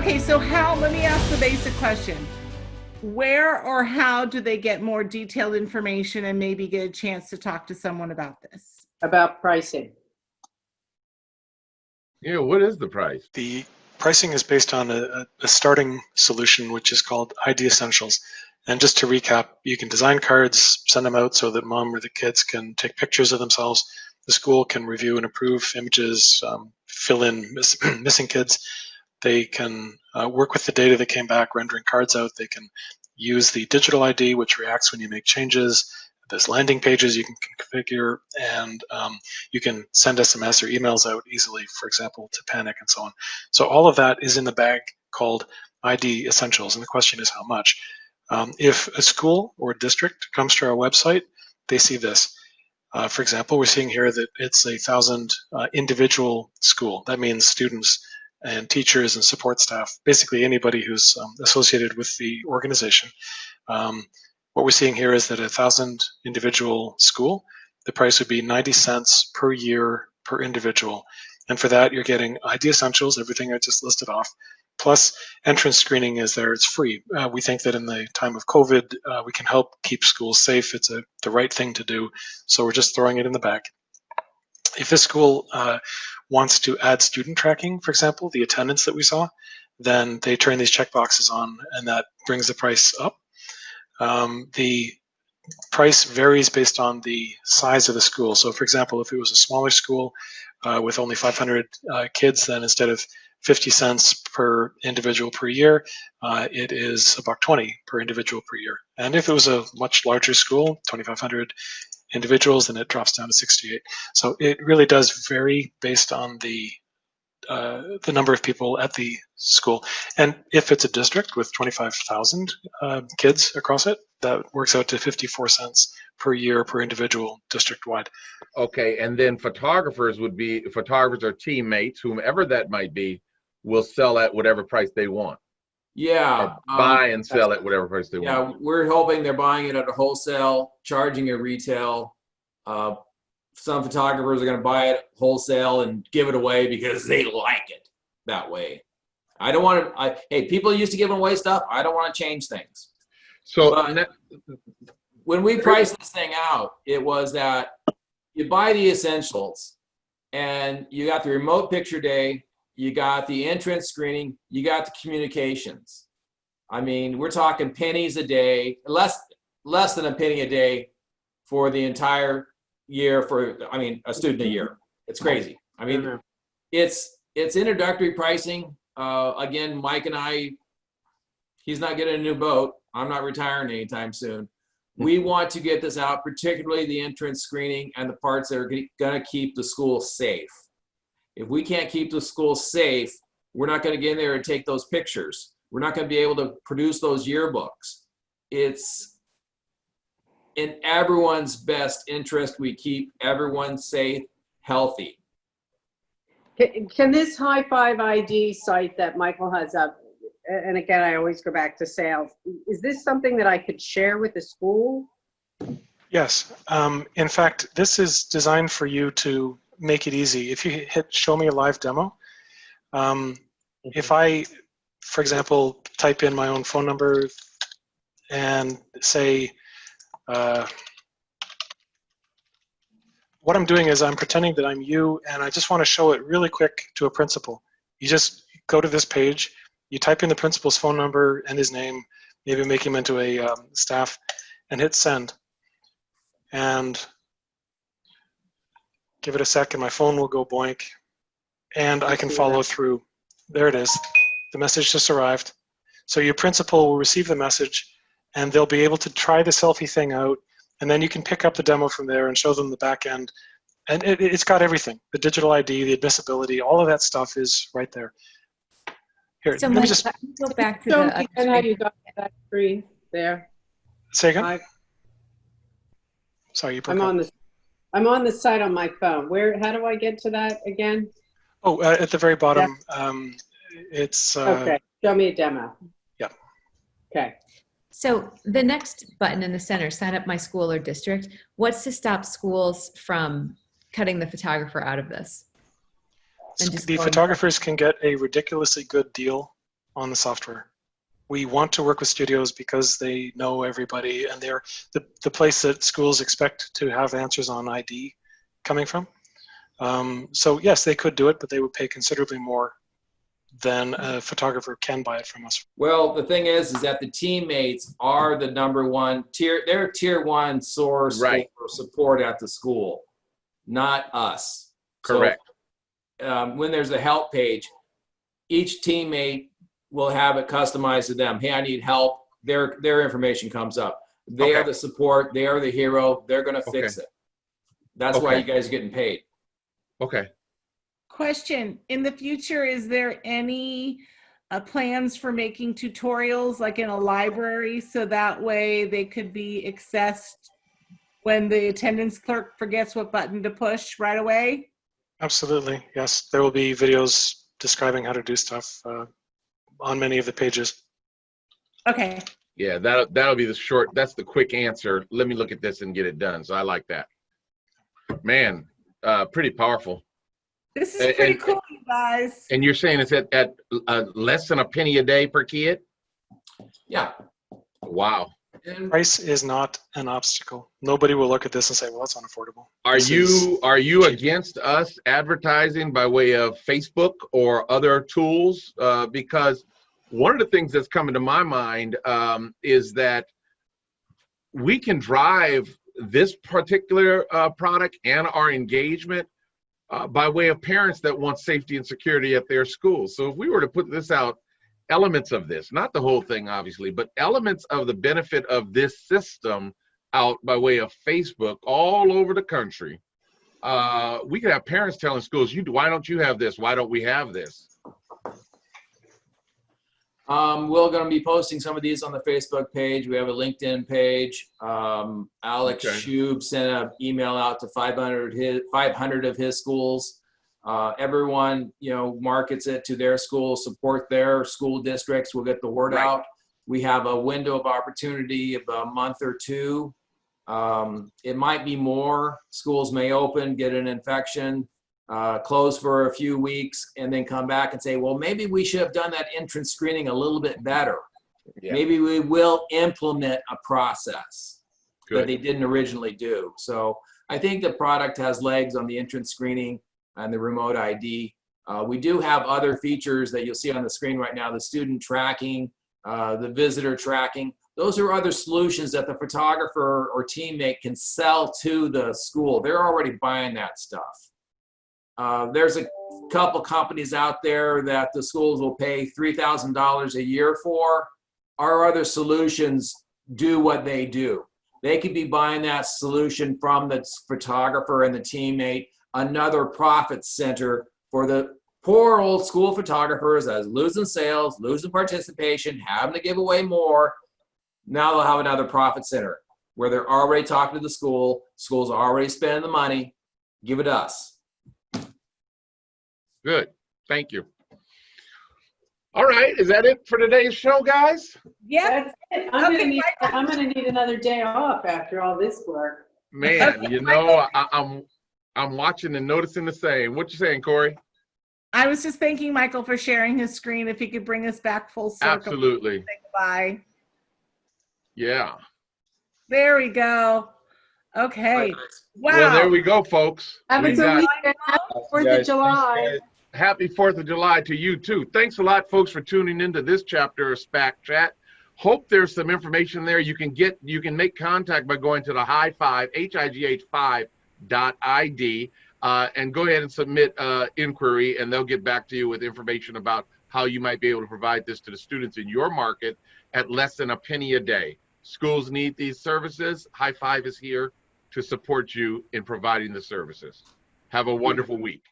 Okay, so let me ask the basic question. Where or how do they get more detailed information and maybe get a chance to talk to someone about this? About pricing. Yeah, what is the price? The pricing is based on a starting solution, which is called ID Essentials. And just to recap, you can design cards, send them out so that mom or the kids can take pictures of themselves. The school can review and approve images, fill in missing kids. They can work with the data that came back, rendering cards out. They can use the digital ID, which reacts when you make changes. There's landing pages you can configure, and you can send SMS or emails out easily, for example, to Panic and so on. So all of that is in the bag called ID Essentials, and the question is how much. If a school or district comes to our website, they see this. For example, we're seeing here that it's 1,000 individual school. That means students and teachers and support staff, basically anybody who's associated with the organization. What we're seeing here is that 1,000 individual school, the price would be 90 cents per year per individual. And for that, you're getting ID Essentials, everything I just listed off, plus entrance screening is there. It's free. We think that in the time of COVID, we can help keep schools safe. It's the right thing to do. So we're just throwing it in the bag. If a school wants to add student tracking, for example, the attendance that we saw, then they turn these checkboxes on and that brings the price up. The price varies based on the size of the school. So for example, if it was a smaller school with only 500 kids, then instead of 50 cents per individual per year, it is $1.20 per individual per year. And if it was a much larger school, 2,500 individuals, then it drops down to 68. So it really does vary based on the number of people at the school. And if it's a district with 25,000 kids across it, that works out to 54 cents per year per individual district-wide. Okay, and then photographers or teammates, whomever that might be, will sell at whatever price they want. Yeah. Buy and sell at whatever price they want. Yeah, we're hoping they're buying it at a wholesale, charging at retail. Some photographers are going to buy it wholesale and give it away because they like it that way. I don't want to. Hey, people used to give away stuff. I don't want to change things. So when we priced this thing out, it was that you buy the essentials, and you got the remote picture day, you got the entrance screening, you got the communications. I mean, we're talking pennies a day, less than a penny a day for the entire year for, I mean, a student a year. It's crazy. I mean, it's introductory pricing. Again, Mike and I, he's not getting a new boat. I'm not retiring anytime soon. We want to get this out, particularly the entrance screening and the parts that are going to keep the school safe. If we can't keep the school safe, we're not going to get in there and take those pictures. We're not going to be able to produce those yearbooks. It's in everyone's best interest we keep everyone safe, healthy. Can this High5 ID site that Michael has up, and again, I always go back to sales, is this something that I could share with the school? Yes. In fact, this is designed for you to make it easy. If you hit show me a live demo, if I, for example, type in my own phone number and say, what I'm doing is I'm pretending that I'm you, and I just want to show it really quick to a principal. You just go to this page, you type in the principal's phone number and his name, maybe make him into a staff, and hit send. And give it a second, my phone will go blank, and I can follow through. There it is. The message just arrived. So your principal will receive the message, and they'll be able to try the selfie thing out, and then you can pick up the demo from there and show them the back end. And it's got everything. The digital ID, the admissibility, all of that stuff is right there. Here, So let me Mike, just let me go back to Show the me again how you got that screen there. say again. Sorry, you broke up. I'm on the site on my phone. How do I get to that again? Oh, at the very bottom, it's... Okay, show me a demo. Yeah. Okay. So the next button in the center, sign up my school or district, what's to stop schools from cutting the photographer out of this? And just The going- photographers can get a ridiculously good deal on the software. We want to work with studios because they know everybody, and they're the place that schools expect to have answers on ID coming from. So yes, they could do it, but they would pay considerably more than a photographer can buy it from us. Well, the thing is that the teammates are the number one tier. They're tier one source Right. for support at the school, not us. Correct. So when there's a help page, each teammate will have it customized to them. Hey, I need help. Their information comes up. They are the support. They are the hero. They're going to fix it. That's why you guys are getting paid. Okay. Question, in the future, is there any plans for making tutorials like in a library so that way they could be accessed when the attendance clerk forgets what button to push right away? Absolutely, yes. There will be videos describing how to do stuff on many of the pages. Okay. Yeah, that'll be that's the quick answer. Let me look at this and get it done. So I like that. Man, pretty powerful. This is pretty cool, you guys. And you're saying it's at less than a penny a day per kid? Yeah. Wow. And Price is not an obstacle. Nobody will look at this and say, well, that's unaffordable. Are you against us advertising by way of Facebook or other tools? Because one of the things that's coming to my mind is that we can drive this particular product and our engagement by way of parents that want safety and security at their schools. So if we were to put this out, elements of this, not the whole thing obviously, but elements of the benefit of this system out by way of Facebook all over the country, we could have parents telling schools, why don't you have this? Why don't we have this? we're going to be posting some of these on the Facebook page. We have a LinkedIn page. Alex Schub sent an email out to 500 of his schools. Everyone, markets it to their school, support their school districts. We'll get the word out. We have a window of opportunity of a month or two. It might be more. Schools may open, get an infection, close for a few weeks, and then come back and say, well, maybe we should have done that entrance screening a little bit better. Yeah. Maybe we will implement a process that they didn't originally do. So I think the product has legs on the entrance screening and the remote ID. We do have other features that you'll see on the screen right now, the student tracking, the visitor tracking. Those are other solutions that the photographer or teammate can sell to the school. They're already buying that stuff. There's a couple companies out there that the schools will pay $3,000 a year for. Our other solutions do what they do. They could be buying that solution from the photographer and the teammate, another profit center for the poor old school photographers that's losing sales, losing participation, having to give away more. Now they'll have another profit center where they're already talking to the school. Schools are already spending the money. Give it us. Good. Thank you. All right. Is that it for today's show, guys? Yeah. That's it. I'm gonna need another day off after all this work. Man, I'm watching and noticing the same. What you saying, Corey? I was just thanking Michael for sharing his screen. If he could bring us back full circle. Absolutely. Say goodbye. Yeah. There we go. Okay. Wow. Well, there we go, folks. Have a good weekend. Happy 4th of July. Happy 4th of July to you, too. Thanks a lot, folks, for tuning into this chapter of SPAC Chat. Hope there's some information there. You can make contact by going to the High5, HIGH5.ID, and go ahead and submit inquiry, and they'll get back to you with information about how you might be able to provide this to the students in your market at less than a penny a day. Schools need these services. High5 is here to support you in providing the services. Have a wonderful week.